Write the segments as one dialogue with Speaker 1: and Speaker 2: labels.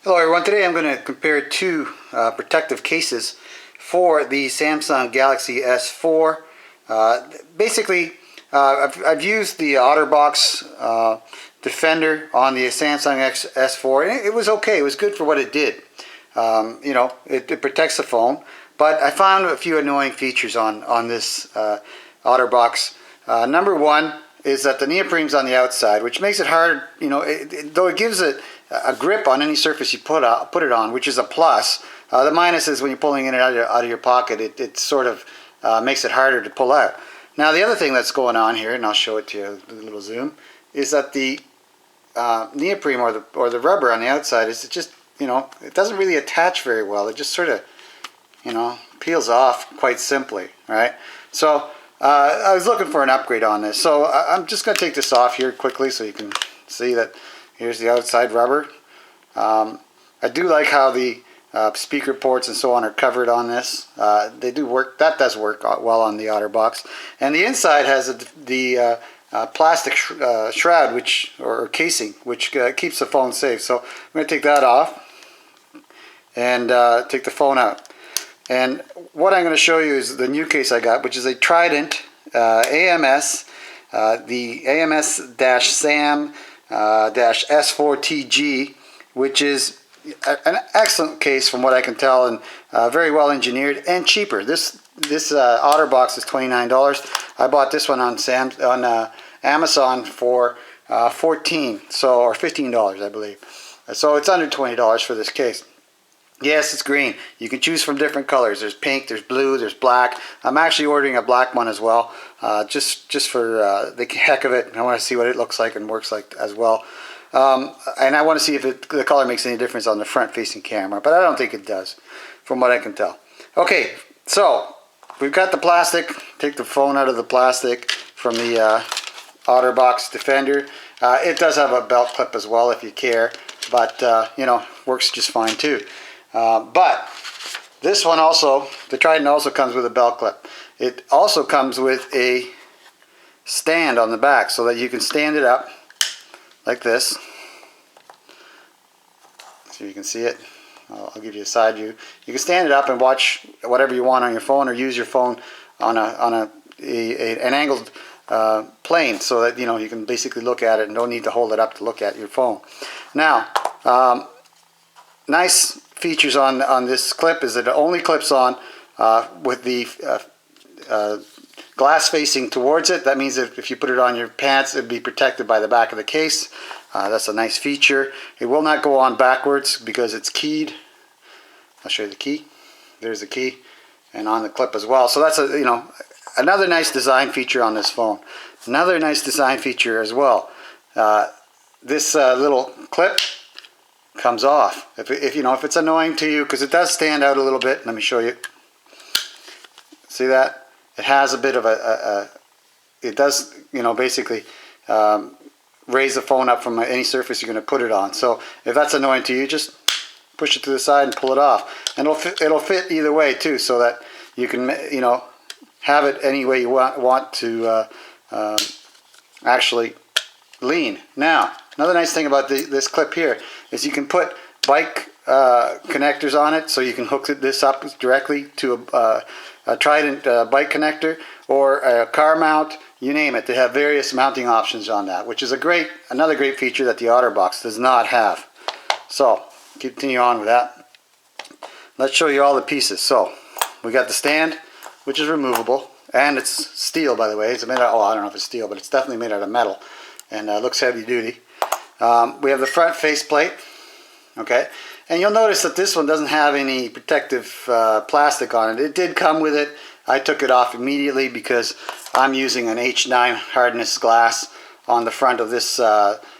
Speaker 1: Hello everyone, today I'm going to compare two protective cases for the Samsung Galaxy S4. Basically, I've used the Otterbox Defender on the Samsung S4 and it was okay, it was good for what it did. It protects the phone, but I found a few annoying features on this Otterbox. Number one is that the neoprene's on the outside, which makes it hard, though it gives it a grip on any surface you put it on, which is a plus. The minus is when you're pulling it out of your pocket, it sort of makes it harder to pull out. Now the other thing that's going on here, and I'll show it to you with a little zoom, is that the neoprene or the rubber on the outside is just, it doesn't really attach very well. It just sort of, peels off quite simply, right? So I was looking for an upgrade on this. So I'm just going to take this off here quickly so you can see that here's the outside rubber. I do like how the speaker ports and so on are covered on this. They do work. That does work well on the Otterbox. And the inside has the plastic shroud, or casing, which keeps the phone safe. So I'm going to take that off and take the phone out. And what I'm going to show you is the new case I got, which is a Trident A.M.S. The AMS-SAM S4TG, which is an excellent case from what I can tell, and very well engineered and cheaper. This Otterbox is $29. I bought this one on Amazon for $14, or $15, I believe. So it's under $20 for this case. Yes, it's green. You can choose from different colors. There's pink, there's blue, there's black. I'm actually ordering a black one as well, just for the heck of it. I want to see what it looks like and works like as well. And I want to see if the color makes any difference on the front-facing camera, but I don't think it does, from what I can tell. Okay, so we've got the plastic. Take the phone out of the plastic from the Otterbox Defender. It does have a belt clip as well if you care, but works just fine too. But this one also, the Trident also comes with a belt clip. It also comes with a stand on the back so that you can stand it up like this. So you can see it. I'll give you a side view. You can stand it up and watch whatever you want on your phone, or use your phone on an angled plane so that you can basically look at it and don't need to hold it up to look at your phone. Now, nice features on this clip is that it only clips on with the glass facing towards it. That means that if you put it on your pants, it'd be protected by the back of the case. That's a nice feature. It will not go on backwards because it's keyed. I'll show you the key. There's the key, and on the clip as well. So that's another nice design feature on this phone. Another nice design feature as well. This little clip comes off. If it's annoying to you, because it does stand out a little bit. Let me show you. See that? It has a bit of it does, basically raise the phone up from any surface you're going to put it on. So if that's annoying to you, just push it to the side and pull it off. And it'll fit either way too, so that you can, have it any way you want to actually lean. Now, another nice thing about this clip here is you can put bike connectors on it, so you can hook this up directly to a Trident bike connector, or a car mount, you name it. They have various mounting options on that, which is another great feature that the Otterbox does not have. So, continue on with that. Let's show you all the pieces. So, we got the stand, which is removable, and it's steel, by the way. It's made out, I don't know if it's steel, but it's definitely made out of metal, and looks heavy duty. We have the front faceplate, okay, and you'll notice that this one doesn't have any protective plastic on it. It did come with it. I took it off immediately because I'm using an H9 hardness glass on the front of this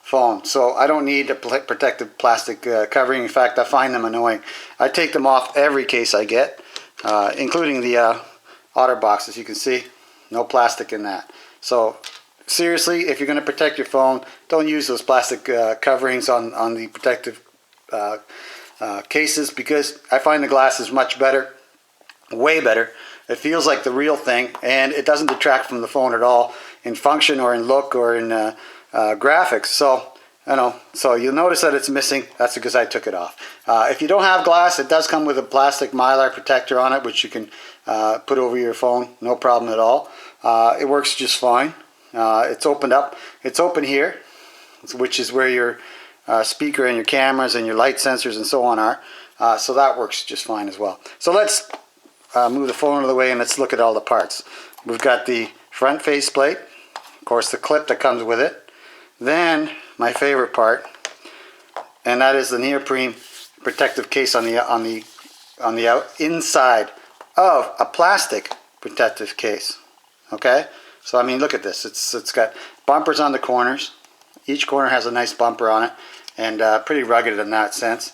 Speaker 1: phone, so I don't need a protective plastic covering. In fact, I find them annoying. I take them off every case I get, including the Otterbox. As you can see, no plastic in that. So seriously, if you're going to protect your phone, don't use those plastic coverings on the protective cases, because I find the glass is much better, way better. It feels like the real thing, and it doesn't detract from the phone at all in function or in look or in graphics. So I know, so you'll notice that it's missing. That's because I took it off. If you don't have glass, it does come with a plastic mylar protector on it, which you can put over your phone, no problem at all. It works just fine. It's opened up. It's open here, which is where your speaker and your cameras and your light sensors and so on are. So that works just fine as well. So let's move the phone out of the way and let's look at all the parts. We've got the front faceplate, of course the clip that comes with it. Then my favorite part, and that is the neoprene protective case on the inside of a plastic protective case. Okay, so I mean, look at this. It's got bumpers on the corners. Each corner has a nice bumper on it, and pretty rugged in that sense.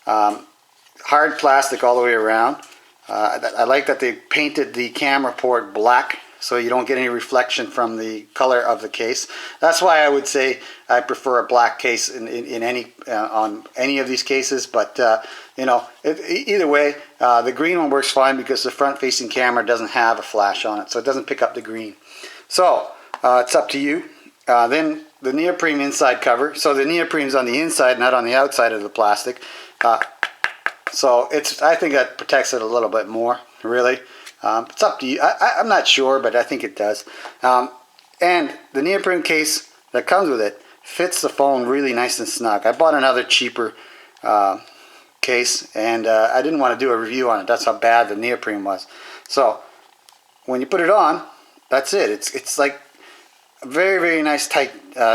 Speaker 1: Hard plastic all the way around. I like that they painted the camera port black, so you don't get any reflection from the color of the case. That's why I would say I prefer a black case in any on any of these cases. But you know, either way, the green one works fine because the front-facing camera doesn't have a flash on it, so it doesn't pick up the green. So it's up to you. Then the neoprene inside cover. So the neoprene's on the inside, not on the outside of the plastic. So I think that protects it a little bit more, really. It's up to you. I'm not sure, but I think it does. And the neoprene case that comes with it fits the phone really nice and snug. I bought another cheaper case, and I didn't want to do a review on it. That's how bad the neoprene was. So when you put it on, that's it. It's like a very, very nice tight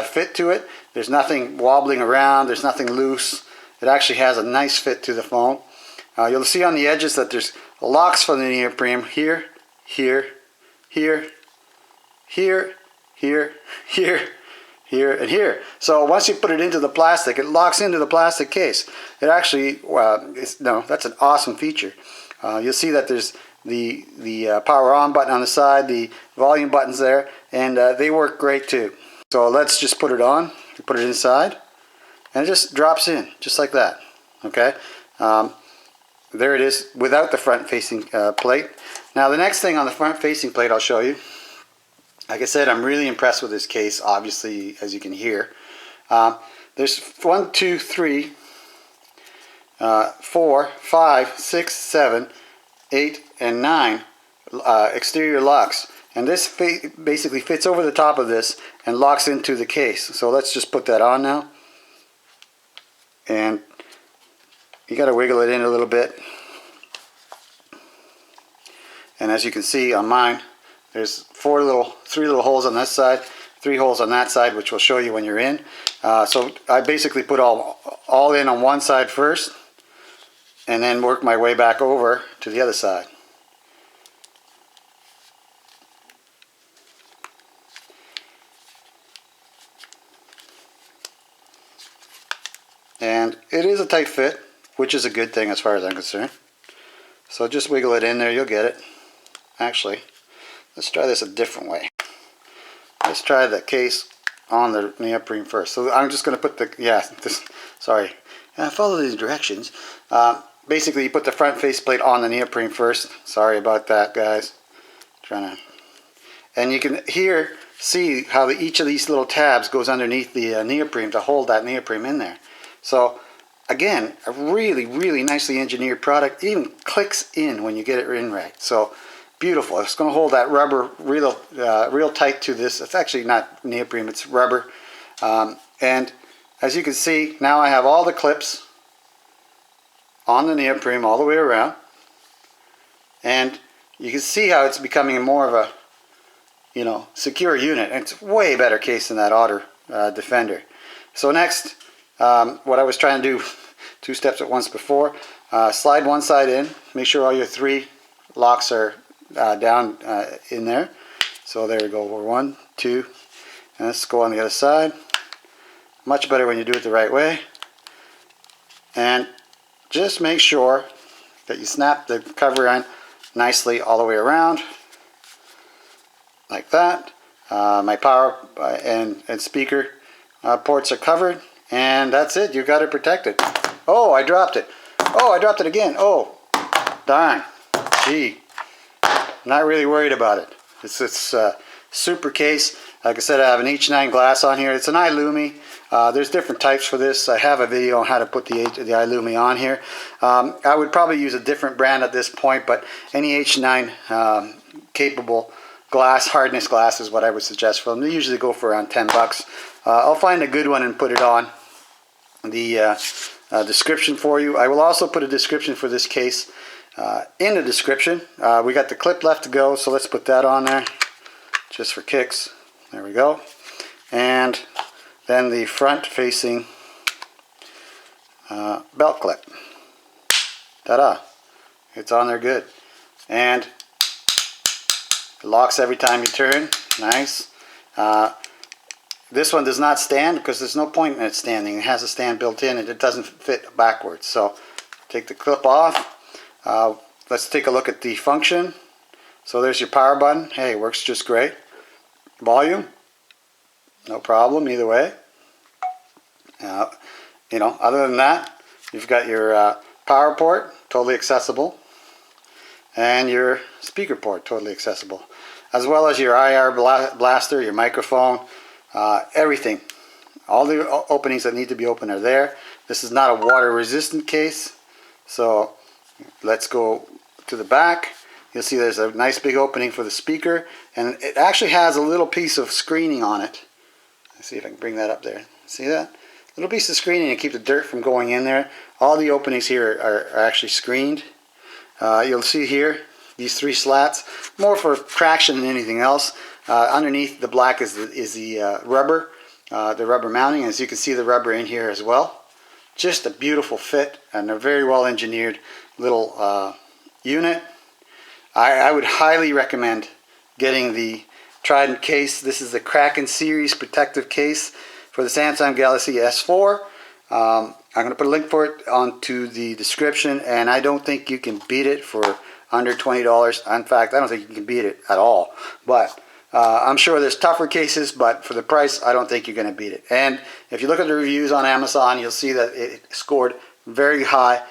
Speaker 1: fit to it. There's nothing wobbling around. There's nothing loose. It actually has a nice fit to the phone. You'll see on the edges that there's locks for the neoprene here, here, here, here, here, here, here, and here. So once you put it into the plastic, it locks into the plastic case. It actually, that's an awesome feature. You'll see that there's the power on button on the side, the volume buttons there, and they work great too. So let's just put it on. You put it inside, and it just drops in, just like that. Okay. There it is without the front-facing plate. Now the next thing on the front-facing plate I'll show you. Like I said, I'm really impressed with this case, obviously, as you can hear. There's 1, 2, 3, 4, 5, 6, 7, 8, and 9 exterior locks. And this basically fits over the top of this and locks into the case. So let's just put that on now. And you got to wiggle it in a little bit. And as you can see on mine, there's three little holes on this side, 3 holes on that side, which will show you when you're in. So I basically put all in on one side first, and then work my way back over to the other side. And it is a tight fit, which is a good thing as far as I'm concerned. So just wiggle it in there, you'll get it. Actually, let's try this a different way. Let's try the case on the neoprene first. So I'm just going to put follow these directions. Basically, you put the front faceplate on the neoprene first. Sorry about that, guys. And you can see how each of these little tabs goes underneath the neoprene to hold that neoprene in there. So again, a really, really nicely engineered product. It even clicks in when you get it in right. So beautiful. It's going to hold that rubber real tight to this. It's actually not neoprene, it's rubber. And as you can see, now I have all the clips on the neoprene all the way around. And you can see how it's becoming more of a, secure unit. And it's way better case than that Otter Defender. So next, what I was trying to do 2 steps at once before, slide one side in, make sure all your 3 locks are down in there. So there we go, 1, 2, and let's go on the other side. Much better when you do it the right way. And just make sure that you snap the cover on nicely all the way around, like that. My power and speaker ports are covered, and that's it. You got it protected. Oh, I dropped it. Oh, I dropped it again. Oh, darn. Gee, not really worried about it. It's super case. Like I said, I have an H9 glass on here. It's an iLumi. There's different types for this. I have a video on how to put the iLumi on here. I would probably use a different brand at this point, but any H9 capable glass, hardness glass is what I would suggest for them. They usually go for around 10 bucks. I'll find a good one and put it on the description for you. I will also put a description for this case in the description. We got the clip left to go, so let's put that on there just for kicks. There we go. And then the front facing belt clip. Ta-da! It's on there good. And it locks every time you turn. Nice. This one does not stand because there's no point in it standing. It has a stand built in and it doesn't fit backwards. So take the clip off. Let's take a look at the function. So there's your power button. Hey, it works just great. Volume, no problem either way. You know, other than that, you've got your power port, totally accessible, and your speaker port, totally accessible, as well as your IR blaster, your microphone, everything. All the openings that need to be open are there. This is not a water resistant case, so let's go to the back. You'll see there's a nice big opening for the speaker, and it actually has a little piece of screening on it. Let's see if I can bring that up there. See that? Little piece of screening to keep the dirt from going in there. All the openings here are actually screened. You'll see here these 3 slats, more for traction than anything else. Underneath the black is the rubber mounting. As you can see, the rubber in here as well. Just a beautiful fit and a very well engineered little unit. I would highly recommend getting the Trident case. This is the Kraken series protective case for the Samsung Galaxy S4. I'm going to put a link for it onto the description, and I don't think you can beat it for under $20. In fact, I don't think you can beat it at all. But I'm sure there's tougher cases, but for the price, I don't think you're going to beat it. And if you look at the reviews on Amazon, you'll see that it scored very high.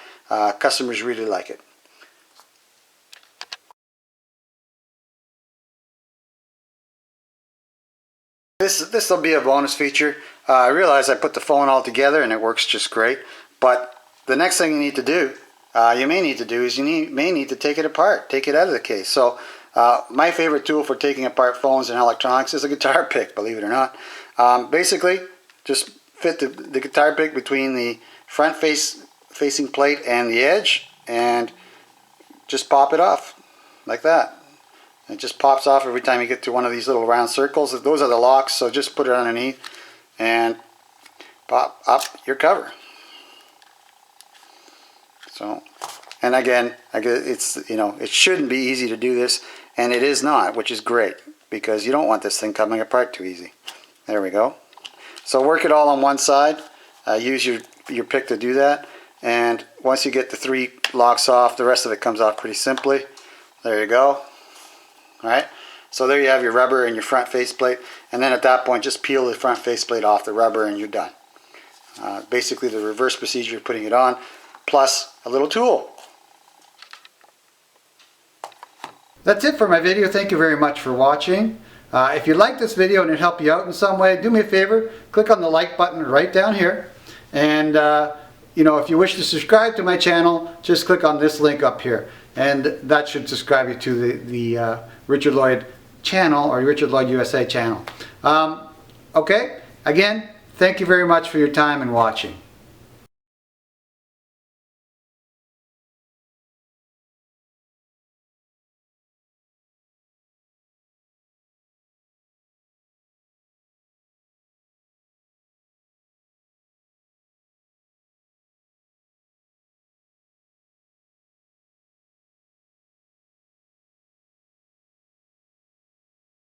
Speaker 1: Customers really like it. This will be a bonus feature. I realize I put the phone all together and it works just great, but the next thing you need to do, is you may need to take it apart, take it out of the case. So my favorite tool for taking apart phones and electronics is a guitar pick, believe it or not. Basically, just fit the guitar pick between the front facing plate and the edge, and just pop it off like that. It just pops off every time you get to one of these little round circles. Those are the locks, so just put it underneath and pop up your cover. So, and again, it's, you know, it shouldn't be easy to do this, and it is not, which is great because you don't want this thing coming apart too easy. There we go. So work it all on one side. Use your pick to do that, and once you get the 3 locks off, the rest of it comes off pretty simply. There you go. Alright, so there you have your rubber and your front faceplate, and then at that point just peel the front faceplate off the rubber and you're done. Basically the reverse procedure of putting it on, plus a little tool. That's it for my video. Thank you very much for watching. If you like this video and it helped you out in some way, do me a favor, click on the like button right down here, and you know, if you wish to subscribe to my channel, just click on this link up here, and that should subscribe you to the Richard Lloyd channel, or Richard Lloyd USA channel. Okay, again, thank you very much for your time and watching.